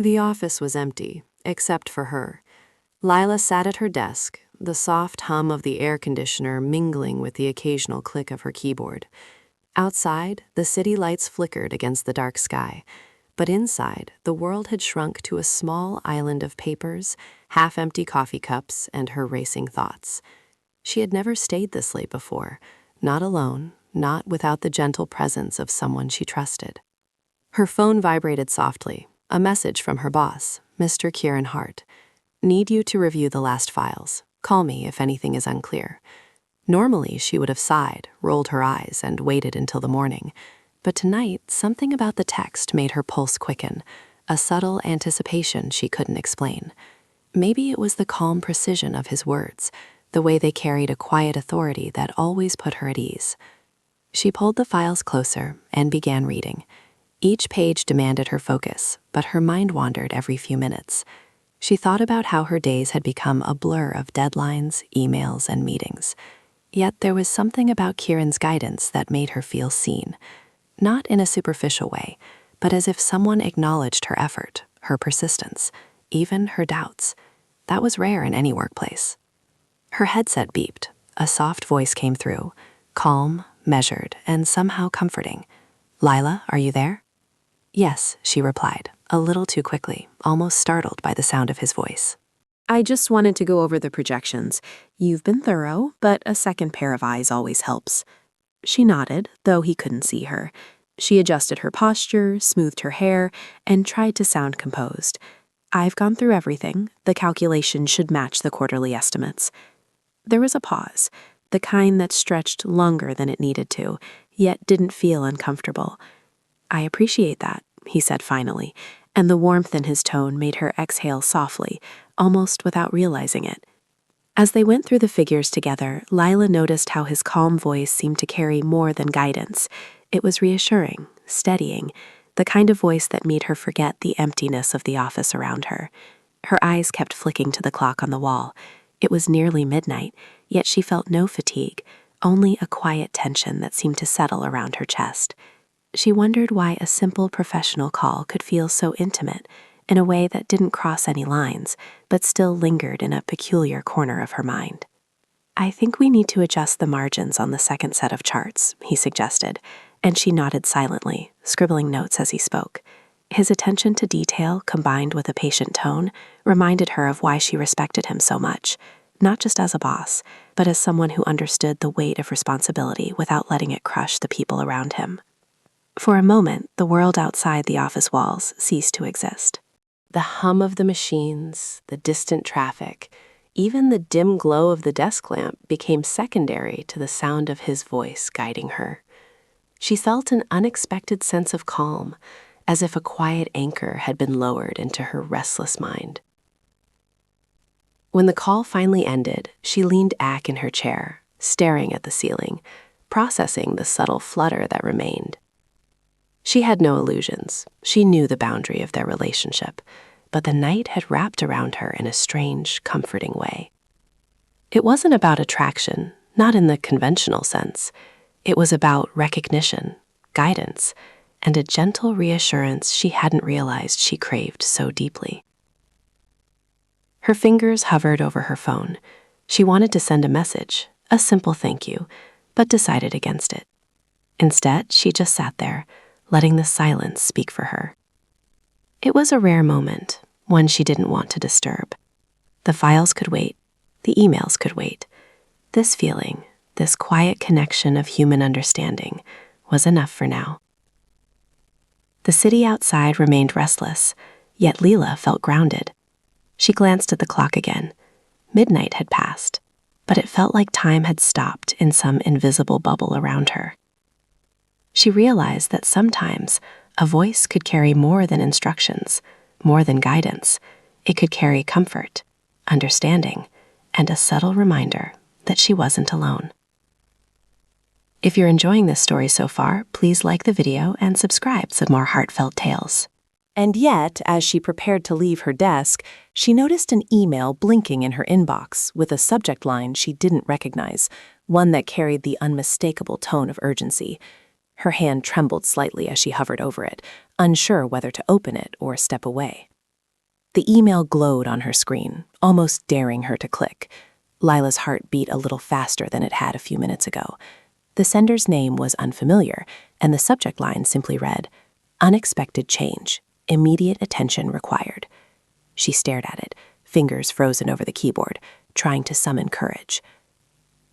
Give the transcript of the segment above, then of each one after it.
The office was empty, except for her. Lila sat at her desk, the soft hum of the air conditioner mingling with the occasional click of her keyboard. Outside, the city lights flickered against the dark sky, but inside, the world had shrunk to a small island of papers, half-empty coffee cups, and her racing thoughts. She had never stayed this late before, not alone, not without the gentle presence of someone she trusted. Her phone vibrated softly, a message from her boss, Mr. Kieran Hart. "Need you to review the last files. Call me if anything is unclear." Normally, she would have sighed, rolled her eyes, and waited until the morning. But tonight, something about the text made her pulse quicken, a subtle anticipation she couldn't explain. Maybe it was the calm precision of his words, the way they carried a quiet authority that always put her at ease. She pulled the files closer and began reading. Each page demanded her focus, but her mind wandered every few minutes. She thought about how her days had become a blur of deadlines, emails, and meetings. Yet there was something about Kieran's guidance that made her feel seen. Not in a superficial way, but as if someone acknowledged her effort, her persistence, even her doubts. That was rare in any workplace. Her headset beeped. A soft voice came through, calm, measured, and somehow comforting. "Lila, are you there?" "Yes," she replied, a little too quickly, almost startled by the sound of his voice. "I just wanted to go over the projections. You've been thorough, but a second pair of eyes always helps." She nodded, though he couldn't see her. She adjusted her posture, smoothed her hair, and tried to sound composed. "I've gone through everything. The calculation should match the quarterly estimates." There was a pause, the kind that stretched longer than it needed to, yet didn't feel uncomfortable. "I appreciate that," he said finally, and the warmth in his tone made her exhale softly, almost without realizing it. As they went through the figures together, Lila noticed how his calm voice seemed to carry more than guidance. It was reassuring, steadying, the kind of voice that made her forget the emptiness of the office around her. Her eyes kept flicking to the clock on the wall. It was nearly midnight, yet she felt no fatigue, only a quiet tension that seemed to settle around her chest. She wondered why a simple professional call could feel so intimate, in a way that didn't cross any lines, but still lingered in a peculiar corner of her mind. "I think we need to adjust the margins on the second set of charts," he suggested, and she nodded silently, scribbling notes as he spoke. His attention to detail, combined with a patient tone, reminded her of why she respected him so much, not just as a boss, but as someone who understood the weight of responsibility without letting it crush the people around him. For a moment, the world outside the office walls ceased to exist. The hum of the machines, the distant traffic, even the dim glow of the desk lamp became secondary to the sound of his voice guiding her. She felt an unexpected sense of calm, as if a quiet anchor had been lowered into her restless mind. When the call finally ended, she leaned back in her chair, staring at the ceiling, processing the subtle flutter that remained. She had no illusions. She knew the boundary of their relationship, but the night had wrapped around her in a strange, comforting way. It wasn't about attraction, not in the conventional sense. It was about recognition, guidance, and a gentle reassurance she hadn't realized she craved so deeply. Her fingers hovered over her phone. She wanted to send a message, a simple thank you, but decided against it. Instead, she just sat there, letting the silence speak for her. It was a rare moment, one she didn't want to disturb. The files could wait, the emails could wait. This feeling, this quiet connection of human understanding, was enough for now. The city outside remained restless, yet Leela felt grounded. She glanced at the clock again. Midnight had passed, but it felt like time had stopped in some invisible bubble around her. She realized that sometimes a voice could carry more than instructions, more than guidance. It could carry comfort, understanding, and a subtle reminder that she wasn't alone. If you're enjoying this story so far, please like the video and subscribe for more heartfelt tales. And yet, as she prepared to leave her desk, she noticed an email blinking in her inbox with a subject line she didn't recognize, one that carried the unmistakable tone of urgency. Her hand trembled slightly as she hovered over it, unsure whether to open it or step away. The email glowed on her screen, almost daring her to click. Lila's heart beat a little faster than it had a few minutes ago. The sender's name was unfamiliar, and the subject line simply read, "Unexpected change. Immediate attention required." She stared at it, fingers frozen over the keyboard, trying to summon courage.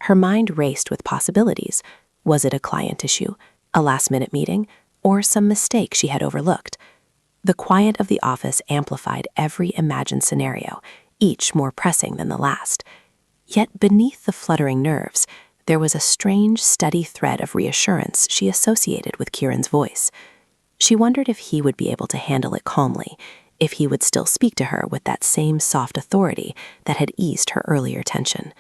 Her mind raced with possibilities. Was it a client issue, a last-minute meeting, or some mistake she had overlooked? The quiet of the office amplified every imagined scenario, each more pressing than the last. Yet beneath the fluttering nerves, there was a strange, steady thread of reassurance she associated with Kieran's voice. She wondered if he would be able to handle it calmly, if he would still speak to her with that same soft authority that had eased her earlier tension.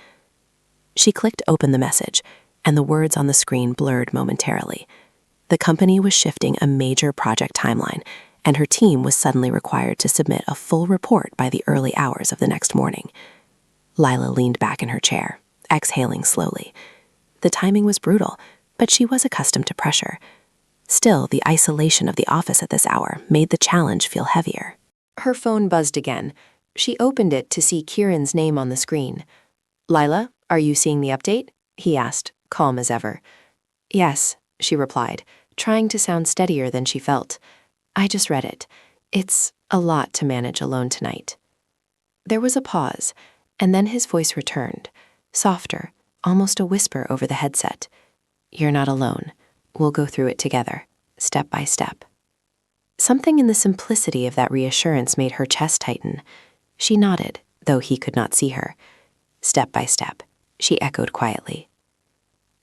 She clicked open the message, and the words on the screen blurred momentarily. The company was shifting a major project timeline, and her team was suddenly required to submit a full report by the early hours of the next morning. Lila leaned back in her chair, exhaling slowly. The timing was brutal, but she was accustomed to pressure. Still, the isolation of the office at this hour made the challenge feel heavier. Her phone buzzed again. She opened it to see Kieran's name on the screen. "Lila, are you seeing the update?" he asked, calm as ever. "Yes," she replied, trying to sound steadier than she felt. "I just read it. It's a lot to manage alone tonight." There was a pause, and then his voice returned, softer, almost a whisper over the headset. "You're not alone. We'll go through it together, step by step." Something in the simplicity of that reassurance made her chest tighten. She nodded, though he could not see her. "Step by step," she echoed quietly.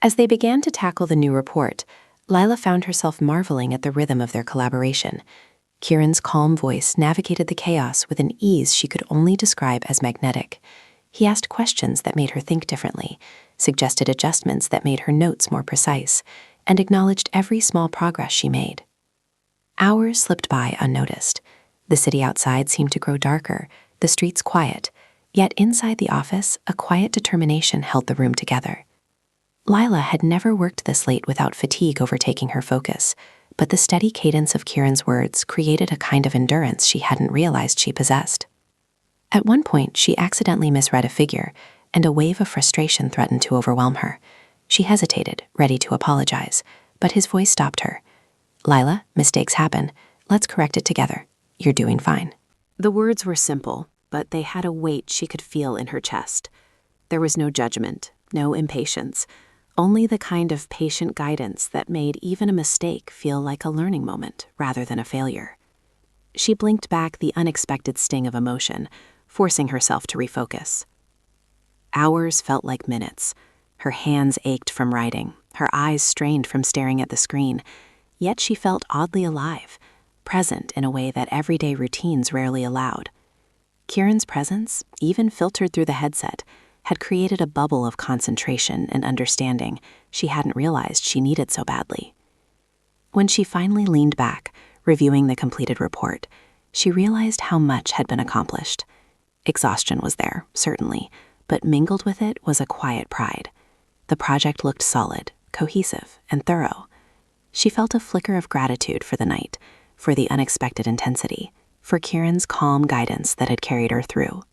As they began to tackle the new report, Lila found herself marveling at the rhythm of their collaboration. Kieran's calm voice navigated the chaos with an ease she could only describe as magnetic. He asked questions that made her think differently, suggested adjustments that made her notes more precise, and acknowledged every small progress she made. Hours slipped by unnoticed. The city outside seemed to grow darker, the streets quiet, yet inside the office, a quiet determination held the room together. Lila had never worked this late without fatigue overtaking her focus, but the steady cadence of Kieran's words created a kind of endurance she hadn't realized she possessed. At one point, she accidentally misread a figure, and a wave of frustration threatened to overwhelm her. She hesitated, ready to apologize, but his voice stopped her. "Lila, mistakes happen. Let's correct it together. You're doing fine." The words were simple, but they had a weight she could feel in her chest. There was no judgment, no impatience, only the kind of patient guidance that made even a mistake feel like a learning moment rather than a failure. She blinked back the unexpected sting of emotion, forcing herself to refocus. Hours felt like minutes. Her hands ached from writing, her eyes strained from staring at the screen, yet she felt oddly alive, present in a way that everyday routines rarely allowed. Kieran's presence, even filtered through the headset, had created a bubble of concentration and understanding she hadn't realized she needed so badly. When she finally leaned back, reviewing the completed report, she realized how much had been accomplished. Exhaustion was there, certainly, but mingled with it was a quiet pride. The project looked solid, cohesive, and thorough. She felt a flicker of gratitude for the night, for the unexpected intensity, for Kieran's calm guidance that had carried her through.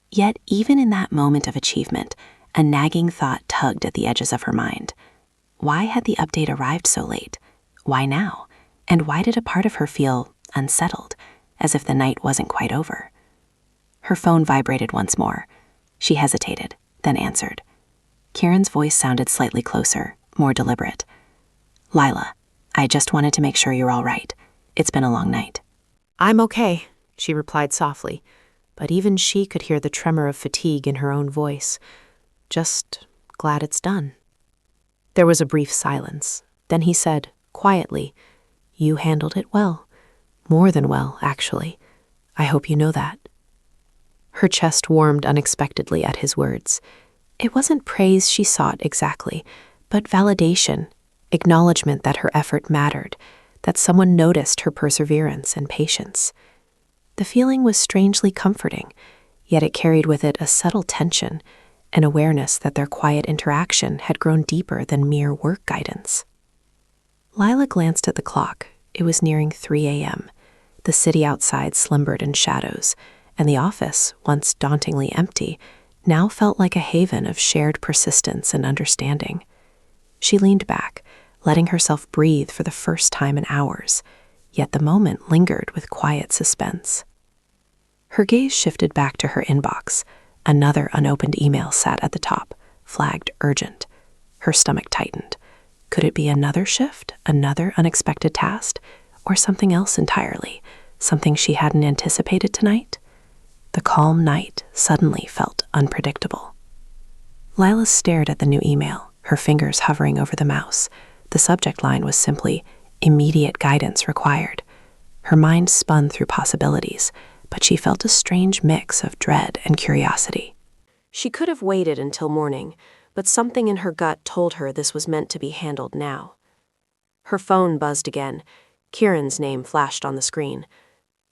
Yet even in that moment of achievement, a nagging thought tugged at the edges of her mind. Why had the update arrived so late? Why now? And why did a part of her feel unsettled, as if the night wasn't quite over? Her phone vibrated once more. She hesitated, then answered. Kieran's voice sounded slightly closer, more deliberate. "Lila, I just wanted to make sure you're all right. It's been a long night." "I'm okay," she replied softly, but even she could hear the tremor of fatigue in her own voice. "Just glad it's done." There was a brief silence. Then he said, quietly, "You handled it well. More than well, actually. I hope you know that." Her chest warmed unexpectedly at his words. It wasn't praise she sought exactly, but validation, acknowledgement that her effort mattered, that someone noticed her perseverance and patience. The feeling was strangely comforting, yet it carried with it a subtle tension, an awareness that their quiet interaction had grown deeper than mere work guidance. Lila glanced at the clock. It was nearing 3 a.m. The city outside slumbered in shadows, and the office, once dauntingly empty, now felt like a haven of shared persistence and understanding. She leaned back, letting herself breathe for the first time in hours, yet the moment lingered with quiet suspense. Her gaze shifted back to her inbox. Another unopened email sat at the top, flagged urgent. Her stomach tightened. Could it be another shift, another unexpected task, or something else entirely, something she hadn't anticipated tonight? The calm night suddenly felt unpredictable. Lila stared at the new email, her fingers hovering over the mouse. The subject line was simply, "Immediate guidance required." Her mind spun through possibilities, but she felt a strange mix of dread and curiosity. She could have waited until morning, but something in her gut told her this was meant to be handled now. Her phone buzzed again. Kieran's name flashed on the screen.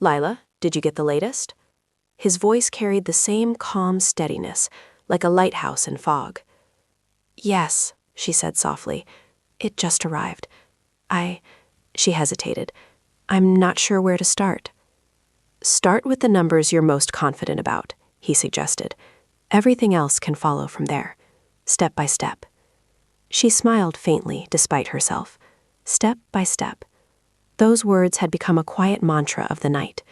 "Lila, did you get the latest?" His voice carried the same calm steadiness, like a lighthouse in fog. "Yes," she said softly. "It just arrived. She hesitated. "I'm not sure where to start." "Start with the numbers you're most confident about," he suggested. "Everything else can follow from there, step by step." She smiled faintly despite herself. Step by step. Those words had become a quiet mantra of the night.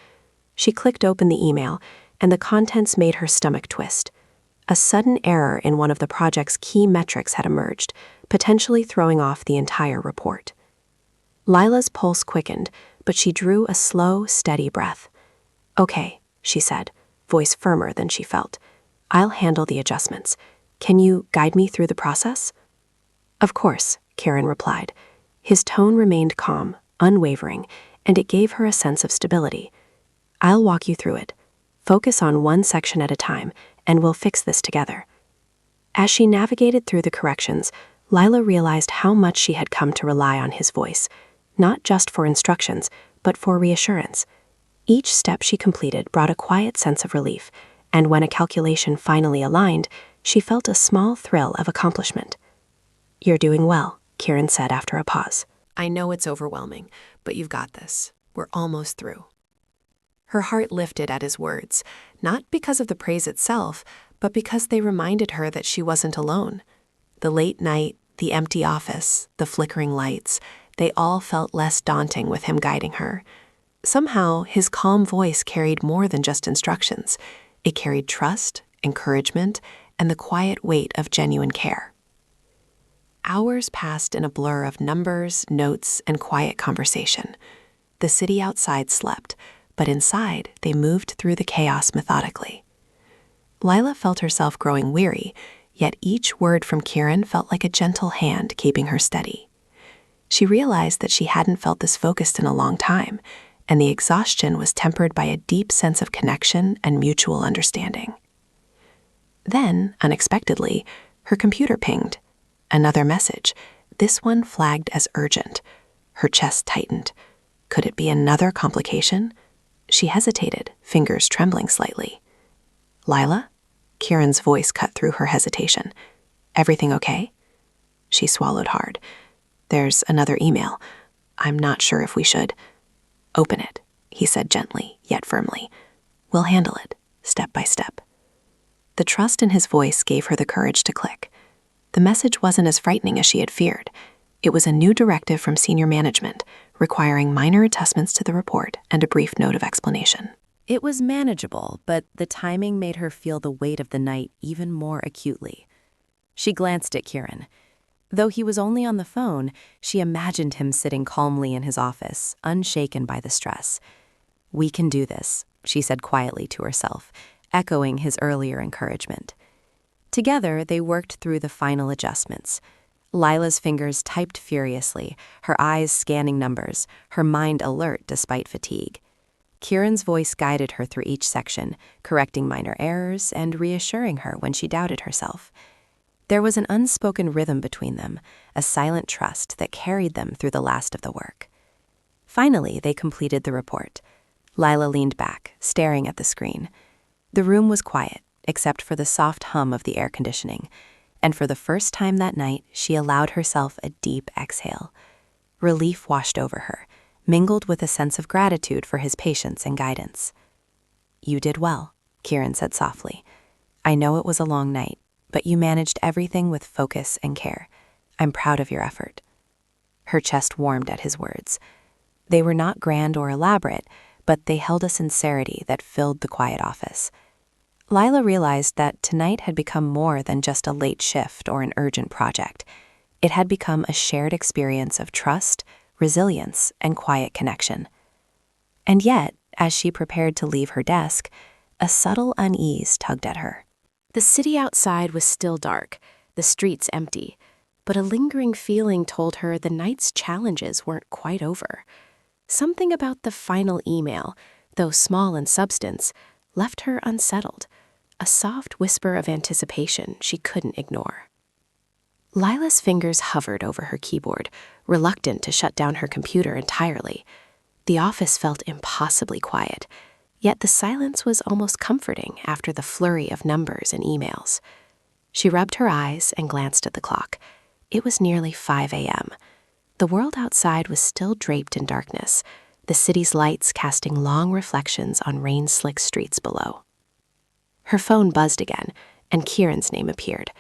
She clicked open the email, and the contents made her stomach twist. A sudden error in one of the project's key metrics had emerged, potentially throwing off the entire report. Lila's pulse quickened, but she drew a slow, steady breath. "Okay," she said, voice firmer than she felt. "I'll handle the adjustments. Can you guide me through the process?" "Of course," Kieran replied. His tone remained calm, unwavering, and it gave her a sense of stability. "I'll walk you through it. Focus on one section at a time, and we'll fix this together." As she navigated through the corrections, Lila realized how much she had come to rely on his voice, not just for instructions, but for reassurance. Each step she completed brought a quiet sense of relief, and when a calculation finally aligned, she felt a small thrill of accomplishment. "You're doing well," Kieran said after a pause. "I know it's overwhelming, but you've got this. We're almost through." Her heart lifted at his words, not because of the praise itself, but because they reminded her that she wasn't alone. The late night, the empty office, the flickering lights, they all felt less daunting with him guiding her. Somehow, his calm voice carried more than just instructions. It carried trust, encouragement, and the quiet weight of genuine care. Hours passed in a blur of numbers, notes, and quiet conversation. The city outside slept, but inside they moved through the chaos methodically. Lila felt herself growing weary, yet each word from Kieran felt like a gentle hand keeping her steady. She realized that she hadn't felt this focused in a long time, and the exhaustion was tempered by a deep sense of connection and mutual understanding. Then, unexpectedly, her computer pinged. Another message, this one flagged as urgent. Her chest tightened. Could it be another complication? She hesitated, fingers trembling slightly. "Lila?" Kieran's voice cut through her hesitation. "Everything okay?" She swallowed hard. "There's another email. I'm not sure if we should." "Open it," he said gently, yet firmly. "We'll handle it, step by step." The trust in his voice gave her the courage to click. The message wasn't as frightening as she had feared. It was a new directive from senior management, requiring minor adjustments to the report and a brief note of explanation. It was manageable, but the timing made her feel the weight of the night even more acutely. She glanced at Kieran. Though he was only on the phone, she imagined him sitting calmly in his office, unshaken by the stress. "We can do this," she said quietly to herself, echoing his earlier encouragement. Together, they worked through the final adjustments. Lila's fingers typed furiously, her eyes scanning numbers, her mind alert despite fatigue. Kieran's voice guided her through each section, correcting minor errors and reassuring her when she doubted herself. There was an unspoken rhythm between them, a silent trust that carried them through the last of the work. Finally, they completed the report. Lila leaned back, staring at the screen. The room was quiet, except for the soft hum of the air conditioning, and for the first time that night, she allowed herself a deep exhale. Relief washed over her, mingled with a sense of gratitude for his patience and guidance. "You did well," Kieran said softly. "I know it was a long night, but you managed everything with focus and care. I'm proud of your effort." Her chest warmed at his words. They were not grand or elaborate, but they held a sincerity that filled the quiet office. Lila realized that tonight had become more than just a late shift or an urgent project. It had become a shared experience of trust, resilience, and quiet connection. And yet, as she prepared to leave her desk, a subtle unease tugged at her. The city outside was still dark, the streets empty, but a lingering feeling told her the night's challenges weren't quite over. Something about the final email, though small in substance, left her unsettled, a soft whisper of anticipation she couldn't ignore. Lila's fingers hovered over her keyboard, reluctant to shut down her computer entirely. The office felt impossibly quiet, yet the silence was almost comforting after the flurry of numbers and emails. She rubbed her eyes and glanced at the clock. It was nearly 5 a.m. The world outside was still draped in darkness, the city's lights casting long reflections on rain-slick streets below. Her phone buzzed again, and Kieran's name appeared.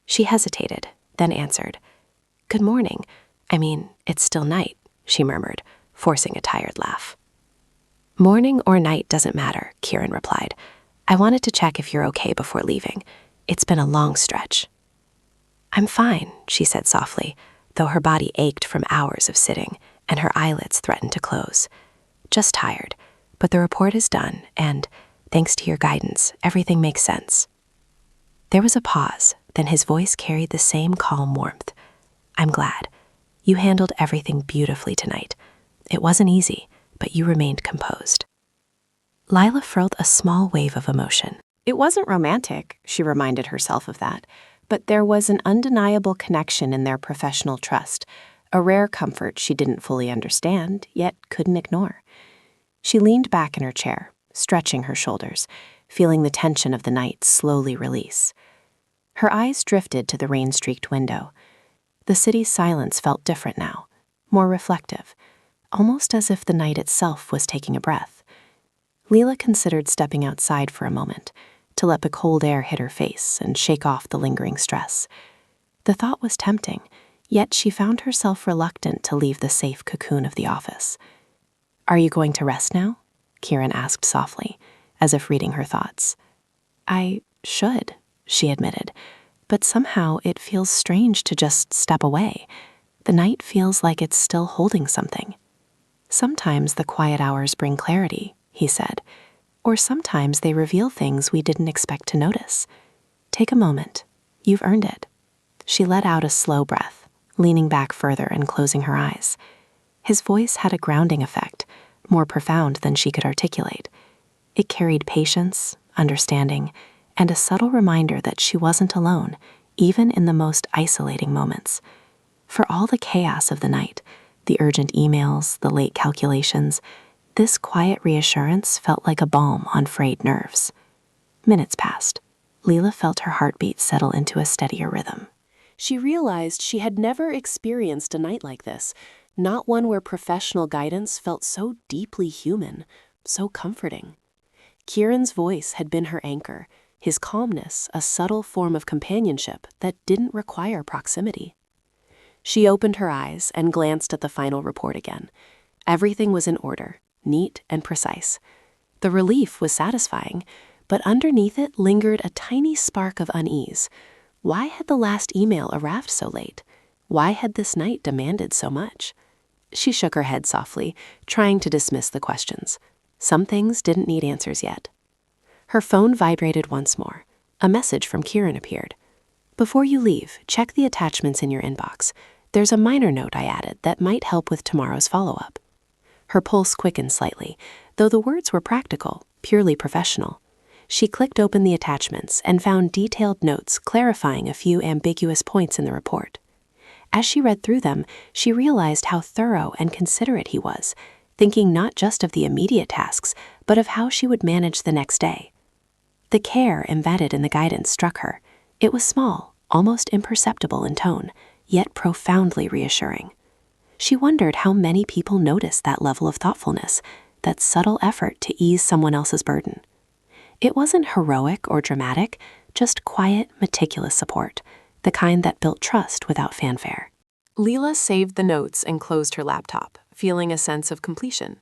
She hesitated, then answered. "Good morning. I mean, it's still night," she murmured, forcing a tired laugh. "Morning or night doesn't matter," Kieran replied. "I wanted to check if you're okay before leaving. It's been a long stretch." "I'm fine," she said softly, though her body ached from hours of sitting, and her eyelids threatened to close. "Just tired, but the report is done, and, thanks to your guidance, everything makes sense." There was a pause, then his voice carried the same calm warmth. "I'm glad. You handled everything beautifully tonight. It wasn't easy, but you remained composed." Lila felt a small wave of emotion. It wasn't romantic, she reminded herself of that, but there was an undeniable connection in their professional trust, a rare comfort she didn't fully understand, yet couldn't ignore. She leaned back in her chair, stretching her shoulders, feeling the tension of the night slowly release. Her eyes drifted to the rain-streaked window. The city's silence felt different now, more reflective, almost as if the night itself was taking a breath. Lila considered stepping outside for a moment, to let the cold air hit her face and shake off the lingering stress. The thought was tempting, yet she found herself reluctant to leave the safe cocoon of the office. "Are you going to rest now?" Kieran asked softly, as if reading her thoughts. "I should," she admitted, "but somehow it feels strange to just step away. The night feels like it's still holding something." "Sometimes the quiet hours bring clarity," he said, "or sometimes they reveal things we didn't expect to notice. Take a moment. You've earned it." She let out a slow breath, leaning back further and closing her eyes. His voice had a grounding effect, more profound than she could articulate. It carried patience, understanding, and a subtle reminder that she wasn't alone, even in the most isolating moments. For all the chaos of the night, the urgent emails, the late calculations, this quiet reassurance felt like a balm on frayed nerves. Minutes passed. Lila felt her heartbeat settle into a steadier rhythm. She realized she had never experienced a night like this, not one where professional guidance felt so deeply human, so comforting. Kieran's voice had been her anchor, his calmness a subtle form of companionship that didn't require proximity. She opened her eyes and glanced at the final report again. Everything was in order, neat and precise. The relief was satisfying, but underneath it lingered a tiny spark of unease. Why had the last email arrived so late? Why had this night demanded so much? She shook her head softly, trying to dismiss the questions. Some things didn't need answers yet. Her phone vibrated once more. A message from Kieran appeared. "Before you leave, check the attachments in your inbox. There's a minor note I added that might help with tomorrow's follow-up." Her pulse quickened slightly, though the words were practical, purely professional. She clicked open the attachments and found detailed notes clarifying a few ambiguous points in the report. As she read through them, she realized how thorough and considerate he was, thinking not just of the immediate tasks, but of how she would manage the next day. The care embedded in the guidance struck her. It was small, almost imperceptible in tone, yet profoundly reassuring. She wondered how many people noticed that level of thoughtfulness, that subtle effort to ease someone else's burden. It wasn't heroic or dramatic, just quiet, meticulous support, the kind that built trust without fanfare. Leela saved the notes and closed her laptop, feeling a sense of completion.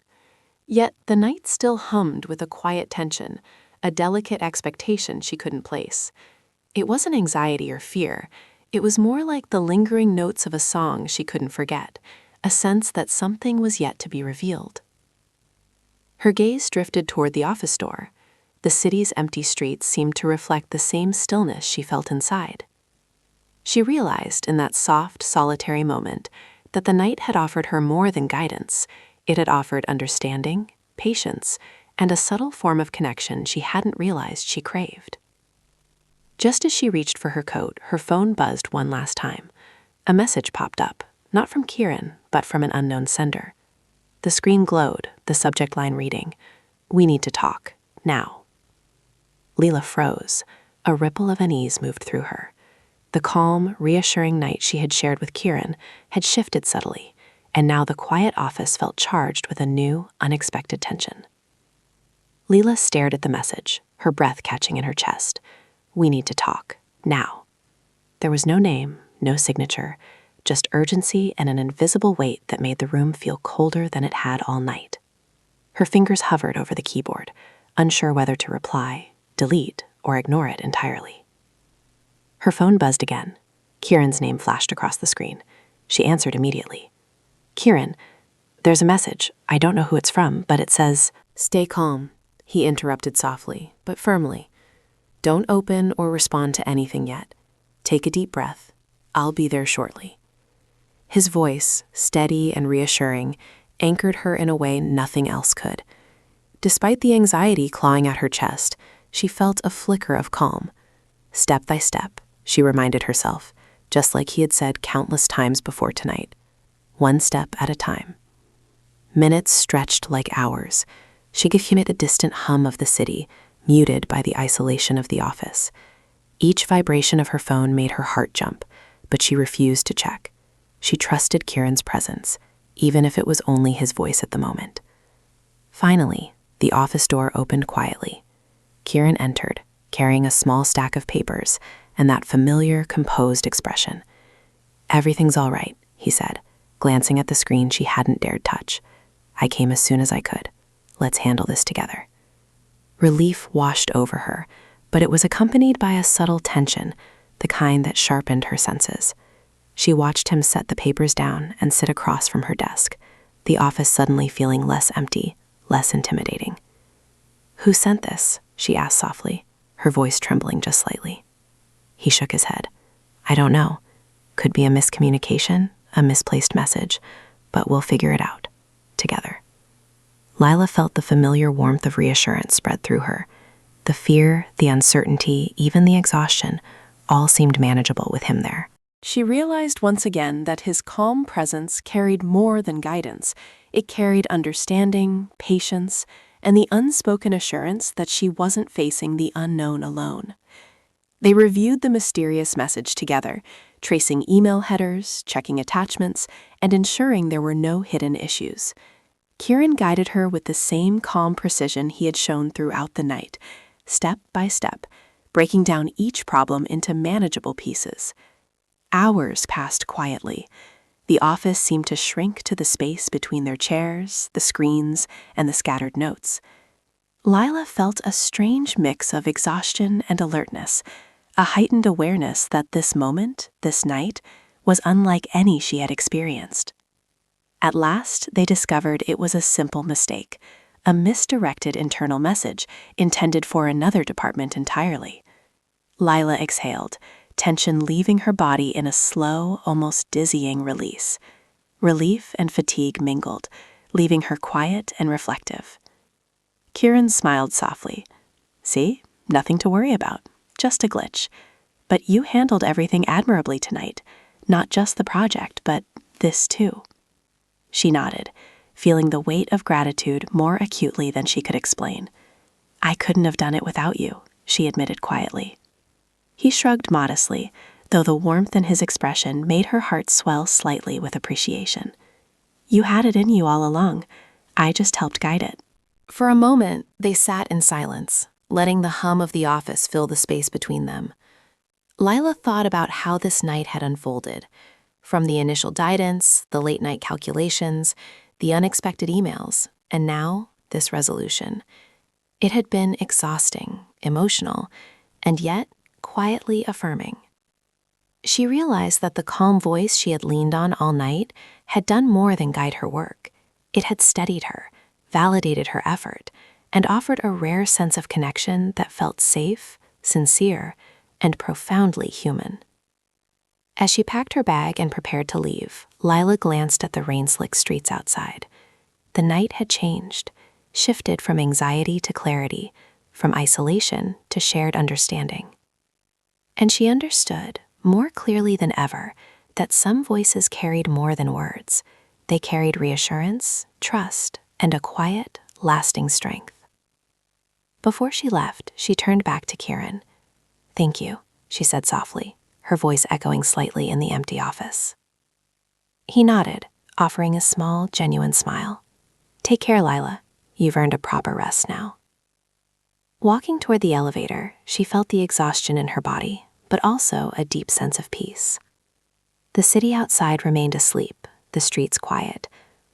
Yet the night still hummed with a quiet tension, a delicate expectation she couldn't place. It wasn't anxiety or fear. It was more like the lingering notes of a song she couldn't forget, a sense that something was yet to be revealed. Her gaze drifted toward the office door. The city's empty streets seemed to reflect the same stillness she felt inside. She realized in that soft, solitary moment that the night had offered her more than guidance. It had offered understanding, patience, and a subtle form of connection she hadn't realized she craved. Just as she reached for her coat, her phone buzzed one last time. A message popped up, not from Kieran, but from an unknown sender. The screen glowed, the subject line reading, "We need to talk, now." Leela froze. A ripple of unease moved through her. The calm, reassuring night she had shared with Kieran had shifted subtly, and now the quiet office felt charged with a new, unexpected tension. Leela stared at the message, her breath catching in her chest. "We need to talk, now." There was no name, no signature, just urgency and an invisible weight that made the room feel colder than it had all night. Her fingers hovered over the keyboard, unsure whether to reply, delete, or ignore it entirely. Her phone buzzed again. Kieran's name flashed across the screen. She answered immediately. "Kieran, there's a message. I don't know who it's from, but it says—" "Stay calm," he interrupted softly, but firmly. "Don't open or respond to anything yet. Take a deep breath. I'll be there shortly." His voice, steady and reassuring, anchored her in a way nothing else could. Despite the anxiety clawing at her chest, she felt a flicker of calm. Step by step, she reminded herself, just like he had said countless times before tonight. One step at a time. Minutes stretched like hours. She could hear the distant hum of the city, muted by the isolation of the office. Each vibration of her phone made her heart jump, but she refused to check. She trusted Kieran's presence, even if it was only his voice at the moment. Finally, the office door opened quietly. Kieran entered, carrying a small stack of papers and that familiar, composed expression. "Everything's all right," he said, glancing at the screen she hadn't dared touch. "I came as soon as I could. Let's handle this together." Relief washed over her, but it was accompanied by a subtle tension, the kind that sharpened her senses. She watched him set the papers down and sit across from her desk, the office suddenly feeling less empty, less intimidating. "Who sent this?" she asked softly, her voice trembling just slightly. He shook his head. "I don't know. Could be a miscommunication, a misplaced message, but we'll figure it out, together." Lila felt the familiar warmth of reassurance spread through her. The fear, the uncertainty, even the exhaustion, all seemed manageable with him there. She realized once again that his calm presence carried more than guidance. It carried understanding, patience, and the unspoken assurance that she wasn't facing the unknown alone. They reviewed the mysterious message together, tracing email headers, checking attachments, and ensuring there were no hidden issues. Kieran guided her with the same calm precision he had shown throughout the night, step by step, breaking down each problem into manageable pieces. Hours passed quietly. The office seemed to shrink to the space between their chairs, the screens, and the scattered notes. Lila felt a strange mix of exhaustion and alertness, a heightened awareness that this moment, this night, was unlike any she had experienced. At last, they discovered it was a simple mistake, a misdirected internal message intended for another department entirely. Lila exhaled, tension leaving her body in a slow, almost dizzying release. Relief and fatigue mingled, leaving her quiet and reflective. Kieran smiled softly. "See? Nothing to worry about. Just a glitch. But you handled everything admirably tonight. Not just the project, but this too." She nodded, feeling the weight of gratitude more acutely than she could explain. "I couldn't have done it without you," she admitted quietly. He shrugged modestly, though the warmth in his expression made her heart swell slightly with appreciation. You had it in you all along. I just helped guide it. For a moment, they sat in silence, letting the hum of the office fill the space between them. Lila thought about how this night had unfolded, from the initial guidance, the late-night calculations, the unexpected emails, and now this resolution. It had been exhausting, emotional, and yet quietly affirming. She realized that the calm voice she had leaned on all night had done more than guide her work. It had steadied her, validated her effort, and offered a rare sense of connection that felt safe, sincere, and profoundly human. As she packed her bag and prepared to leave, Lila glanced at the rain-slicked streets outside. The night had changed, shifted from anxiety to clarity, from isolation to shared understanding. And she understood, more clearly than ever, that some voices carried more than words. They carried reassurance, trust, and a quiet, lasting strength. Before she left, she turned back to Kieran. "Thank you," she said softly, her voice echoing slightly in the empty office. He nodded, offering a small, genuine smile. "Take care, Lila. You've earned a proper rest now." Walking toward the elevator, she felt the exhaustion in her body, but also a deep sense of peace. The city outside remained asleep, the streets quiet,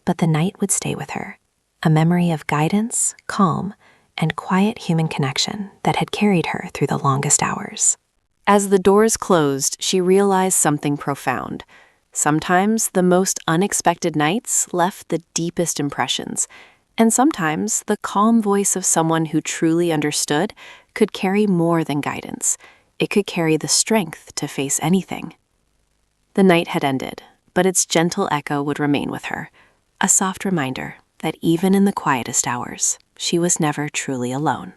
but the night would stay with her, a memory of guidance, calm, and quiet human connection that had carried her through the longest hours. As the doors closed, she realized something profound. Sometimes the most unexpected nights left the deepest impressions, and sometimes the calm voice of someone who truly understood could carry more than guidance. It could carry the strength to face anything. The night had ended, but its gentle echo would remain with her, a soft reminder that even in the quietest hours, she was never truly alone.